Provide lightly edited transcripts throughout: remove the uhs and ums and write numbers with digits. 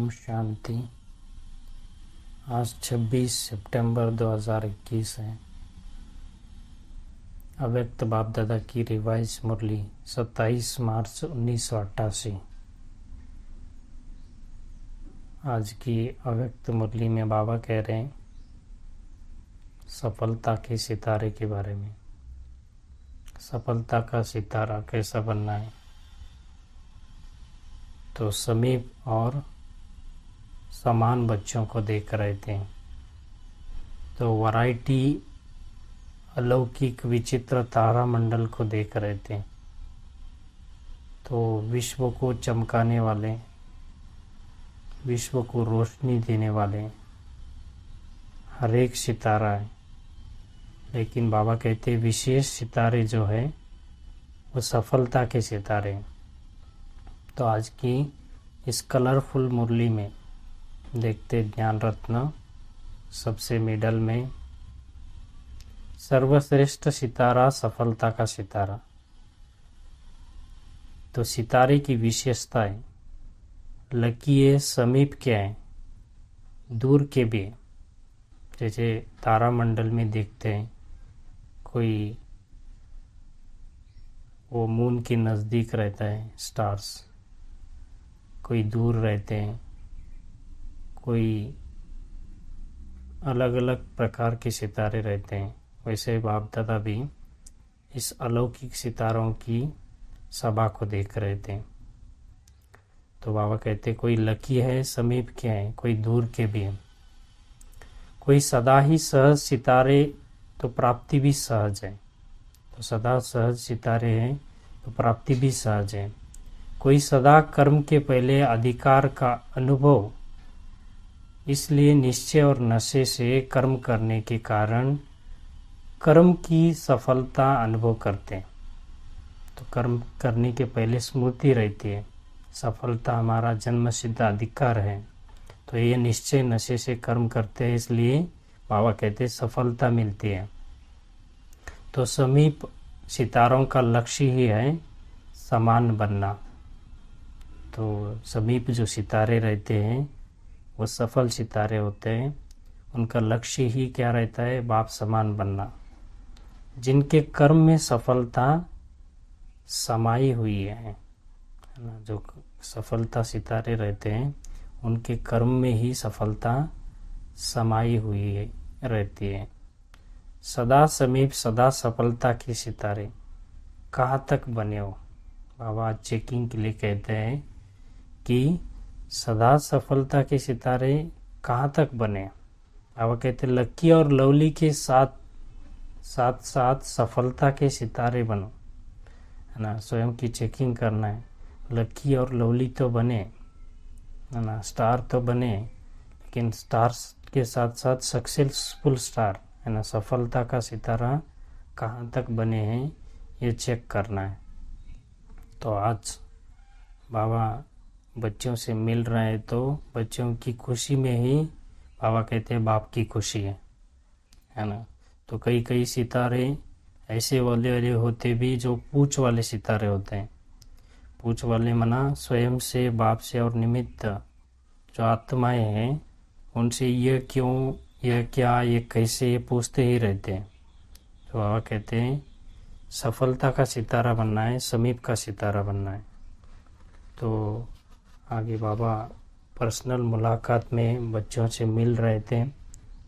ओम शांति। आज 26 सितंबर 2021 है। अव्यक्त बाप दादा की रिवाइज मुरली 27 मार्च 1988। आज की अव्यक्त मुरली में बाबा कह रहे हैं सफलता के सितारे के बारे में। सफलता का सितारा कैसा बनना है, तो समीप और समान बच्चों को देख रहे थे। तो वैरायटी अलौकिक विचित्र तारामंडल को देख रहे थे। तो विश्व को चमकाने वाले, विश्व को रोशनी देने वाले हर एक सितारा है। लेकिन बाबा कहते विशेष सितारे जो है वो सफलता के सितारे हैं। तो आज की इस कलरफुल मुरली में देखते ज्ञान रत्न सबसे मिडल में सर्वश्रेष्ठ सितारा सफलता का सितारा। तो सितारे की विशेषताएं लकी है, समीप के हैं, दूर के भी। जैसे तारामंडल में देखते हैं कोई वो मून के नज़दीक रहता है स्टार्स, कोई दूर रहते हैं, कोई अलग अलग प्रकार के सितारे रहते हैं। वैसे बाप दादा भी इस अलौकिक सितारों की सभा को देख रहे थे। तो बाबा कहते कोई लकी है, समीप के हैं, कोई दूर के भी हैं। कोई सदा ही सहज सितारे, तो प्राप्ति भी सहज है। तो सदा सहज सितारे हैं तो प्राप्ति भी सहज है। कोई सदा कर्म के पहले अधिकार का अनुभव, इसलिए निश्चय और नशे से कर्म करने के कारण कर्म की सफलता अनुभव करते हैं। तो कर्म करने के पहले स्मृति रहती है, सफलता हमारा जन्म सिद्ध अधिकार है। तो ये निश्चय नशे से कर्म करते हैं, इसलिए बाबा कहते सफलता मिलती है। तो समीप सितारों का लक्ष्य ही है समान बनना। तो समीप जो सितारे रहते हैं वो सफल सितारे होते हैं। उनका लक्ष्य ही क्या रहता है, बाप समान बनना। जिनके कर्म में सफलता समाई हुई है ना, जो सफलता सितारे रहते हैं उनके कर्म में ही सफलता समाई हुई रहती है। सदा समीप सदा सफलता के सितारे कहाँ तक बने हो। बाबा चेकिंग के लिए कहते हैं कि सदा सफलता के सितारे कहाँ तक बने। बाबा कहते लकी और लवली के साथ साथ साथ सफलता के सितारे बनो, है ना। स्वयं की चेकिंग करना है। लकी और लवली तो बने, है ना, स्टार तो बने, लेकिन स्टार्स के साथ साथ सक्सेसफुल स्टार, है ना, सफलता का सितारा कहाँ तक बने हैं ये चेक करना है। तो आज बाबा बच्चों से मिल रहे हैं तो बच्चों की खुशी में ही बाबा कहते हैं बाप की खुशी है ना। तो कई कई सितारे ऐसे वाले होते भी जो पूछ वाले सितारे होते हैं। पूछ वाले मना स्वयं से, बाप से और निमित्त जो आत्माएं हैं उनसे ये क्यों, ये क्या, ये कैसे, ये पूछते ही रहते हैं। तो बाबा कहते हैं सफलता का सितारा बनना है, समीप का सितारा बनना है। तो आगे बाबा पर्सनल मुलाकात में बच्चों से मिल रहे थे।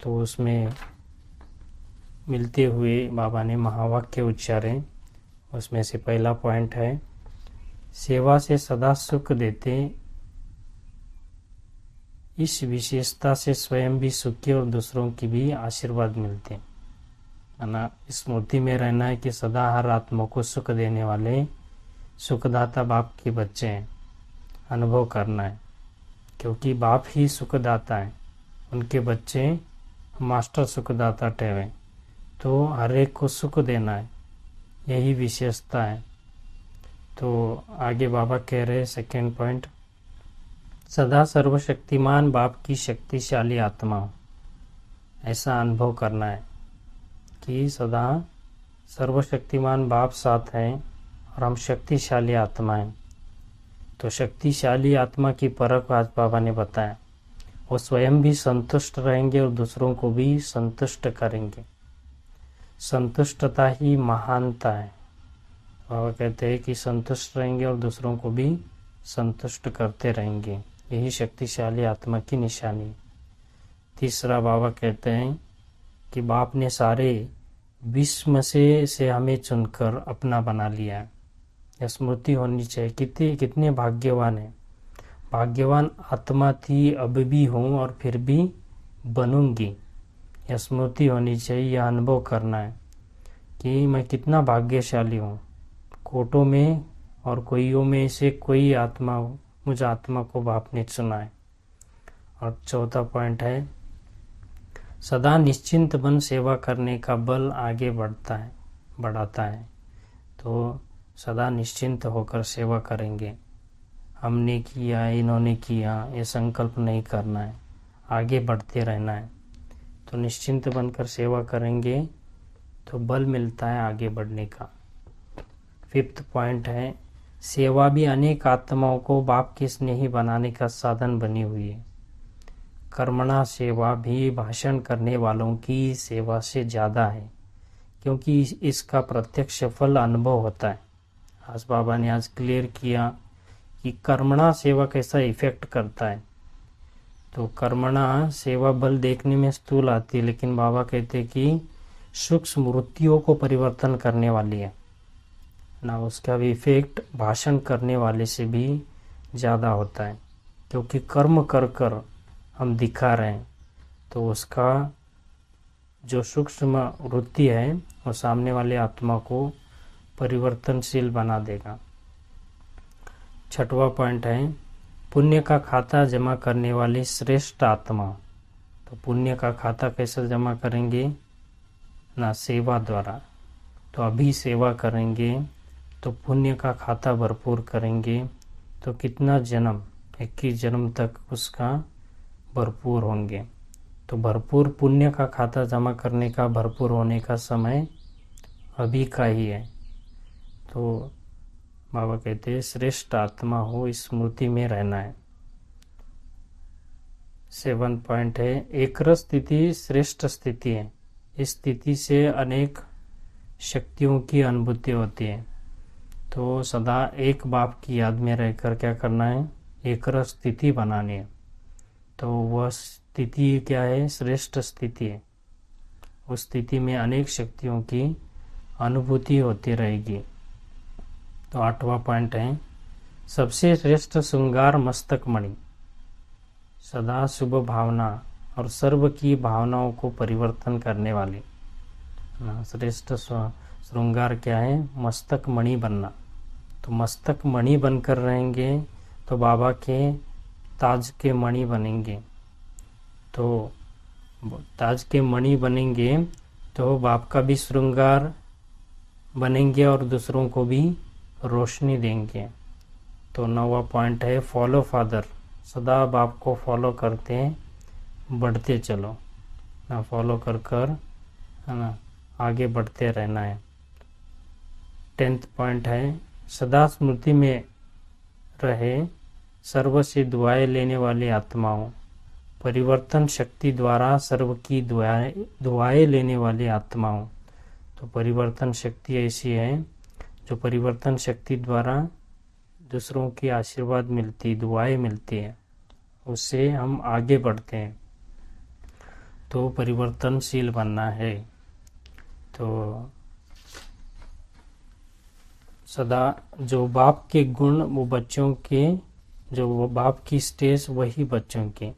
तो उसमें मिलते हुए बाबा ने महावाक्य उच्चारे। उसमें से पहला पॉइंट है सेवा से सदा सुख देते, इस विशेषता से स्वयं भी सुखी और दूसरों की भी आशीर्वाद मिलते हैं, है ना। स्मृति में रहना है कि सदा हर आत्मा को सुख देने वाले सुखदाता बाप के बच्चे हैं। अनुभव करना है क्योंकि बाप ही सुखदाता है, उनके बच्चे मास्टर सुखदाता ठहरे। तो हर एक को सुख देना है, यही विशेषता है। तो आगे बाबा कह रहे सेकेंड पॉइंट, सदा सर्वशक्तिमान बाप की शक्तिशाली आत्मा, ऐसा अनुभव करना है कि सदा सर्वशक्तिमान बाप साथ हैं और हम शक्तिशाली आत्मा हैं। तो शक्तिशाली आत्मा की परख आज बाबा ने बताया, वो स्वयं भी संतुष्ट रहेंगे और दूसरों को भी संतुष्ट करेंगे। संतुष्टता ही महानता है। बाबा कहते हैं कि संतुष्ट रहेंगे और दूसरों को भी संतुष्ट करते रहेंगे, यही शक्तिशाली आत्मा की निशानी। तीसरा बाबा कहते हैं कि बाप ने सारे विश्व से हमें चुनकर अपना बना लिया है। यह स्मृति होनी चाहिए, कितने भाग्यवान हैं। भाग्यवान आत्मा थी, अब भी हूँ और फिर भी बनूंगी। यह स्मृति होनी चाहिए, यह अनुभव करना है कि मैं कितना भाग्यशाली हूँ। कोटों में और कोइयों में से कोई आत्मा, मुझ आत्मा को बाप ने चुना है। और चौथा पॉइंट है, सदा निश्चिंत बन सेवा करने का बल आगे बढ़ाता है। तो सदा निश्चिंत होकर सेवा करेंगे। हमने किया, इन्होंने किया, ये संकल्प नहीं करना है, आगे बढ़ते रहना है। तो निश्चिंत बनकर सेवा करेंगे तो बल मिलता है आगे बढ़ने का। 5th पॉइंट है, सेवा भी अनेक आत्माओं को बाप के स्नेही बनाने का साधन बनी हुई है। कर्मणा सेवा भी भाषण करने वालों की सेवा से ज़्यादा है, क्योंकि इसका प्रत्यक्ष फल अनुभव होता है। आज बाबा ने आज क्लियर किया कि कर्मणा सेवा कैसा इफेक्ट करता है। तो कर्मणा सेवा बल देखने में स्थूल आती है, लेकिन बाबा कहते हैं कि सूक्ष्म वृत्तियों को परिवर्तन करने वाली है ना। उसका भी इफेक्ट भाषण करने वाले से भी ज़्यादा होता है, क्योंकि कर्म कर कर हम दिखा रहे हैं। तो उसका जो सूक्ष्म वृत्ति है वो सामने वाले आत्मा को परिवर्तनशील बना देगा। 6वां पॉइंट है, पुण्य का खाता जमा करने वाली श्रेष्ठ आत्मा। तो पुण्य का खाता कैसे जमा करेंगे ना, सेवा द्वारा। तो अभी सेवा करेंगे तो पुण्य का खाता भरपूर करेंगे, तो कितना जन्म, 21 जन्म तक उसका भरपूर होंगे। तो भरपूर पुण्य का खाता जमा करने का, भरपूर होने का समय अभी का ही है। तो बाबा कहते हैं श्रेष्ठ आत्मा हो, इस स्मृति में रहना है। 7 पॉइंट है, एकरस स्थिति श्रेष्ठ स्थिति है। इस स्थिति से अनेक शक्तियों की अनुभूति होती है। तो सदा एक बाप की याद में रहकर क्या करना है, एकरस स्थिति बनानी है। तो वह स्थिति क्या है, श्रेष्ठ स्थिति है। उस स्थिति में अनेक शक्तियों की अनुभूति होती रहेगी। तो 8वां पॉइंट है, सबसे श्रेष्ठ श्रृंगार मस्तक मणि। सदा शुभ भावना और सर्व की भावनाओं को परिवर्तन करने वाली श्रेष्ठ श्रृंगार क्या है, मस्तक मणि बनना। तो मस्तक मणि बनकर रहेंगे तो बाबा के ताज के मणि बनेंगे। तो ताज के मणि बनेंगे तो बाप का भी श्रृंगार बनेंगे और दूसरों को भी रोशनी देंगे। तो 9वां पॉइंट है, फॉलो फादर। सदा बाप को फॉलो करते बढ़ते चलो ना, फॉलो कर कर है ना, आगे बढ़ते रहना है। 10th पॉइंट है, सदा स्मृति में रहे सर्व से दुआएं लेने वाली आत्माओं। परिवर्तन शक्ति द्वारा सर्व की दुआएं लेने वाली आत्माओं। तो परिवर्तन शक्ति ऐसी है जो परिवर्तन शक्ति द्वारा दूसरों की आशीर्वाद मिलती, दुआएं मिलती है, उससे हम आगे बढ़ते हैं। तो परिवर्तनशील बनना है। तो सदा जो बाप के गुण वो बच्चों के, जो वो बाप की स्टेज वही बच्चों के।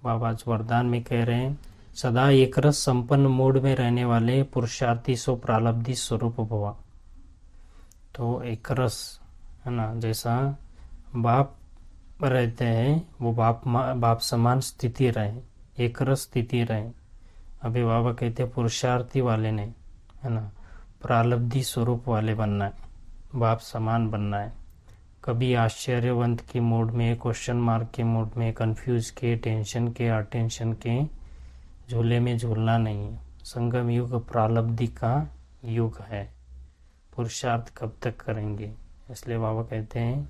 बाबा वरदान में कह रहे हैं, सदा एकरस संपन्न मोड में रहने वाले पुरुषार्थी सो प्रालब्धि स्वरूप भवा। तो एकरस है ना, जैसा बाप रहते हैं वो बाप समान स्थिति रहे, एकरस स्थिति रहे। अभी बाबा कहते हैं पुरुषार्थी वाले ने है ना, प्रालब्धि स्वरूप वाले बनना है, बाप समान बनना है। कभी आश्चर्यवंत के मूड में, क्वेश्चन मार्क के मूड में, कंफ्यूज के, टेंशन के, अटेंशन के झूले में झूलना नहीं है। संगम युग प्रालब्धि का युग है। पुरुषार्थ कब तक करेंगे, इसलिए बाबा कहते हैं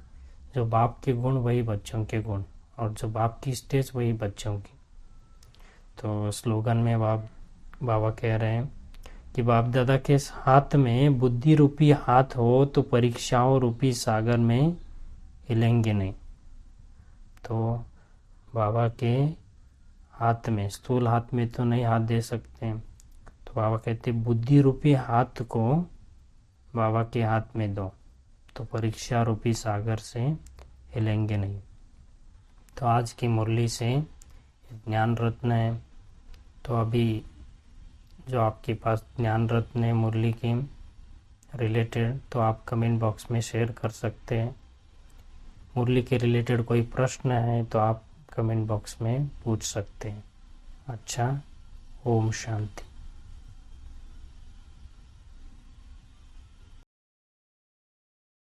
जो बाप के गुण वही बच्चों के गुण, और जो बाप की स्टेज वही बच्चों की। तो स्लोगन में बाबा कह रहे हैं कि बाप दादा के हाथ में बुद्धि रूपी हाथ हो तो परीक्षाओं रूपी सागर में हिलेंगे नहीं। तो बाबा के हाथ में, स्थूल हाथ में तो नहीं हाथ दे सकते हैं, तो बाबा कहते बुद्धि रूपी हाथ को बाबा के हाथ में दो तो परीक्षा रूपी सागर से हिलेंगे नहीं। तो आज की मुरली से ज्ञान रत्न है। तो अभी जो आपके पास ज्ञान रत्न है मुरली के रिलेटेड, तो आप कमेंट बॉक्स में शेयर कर सकते हैं। मुरली के रिलेटेड कोई प्रश्न है तो आप कमेंट बॉक्स में पूछ सकते हैं। अच्छा, ओम शांति।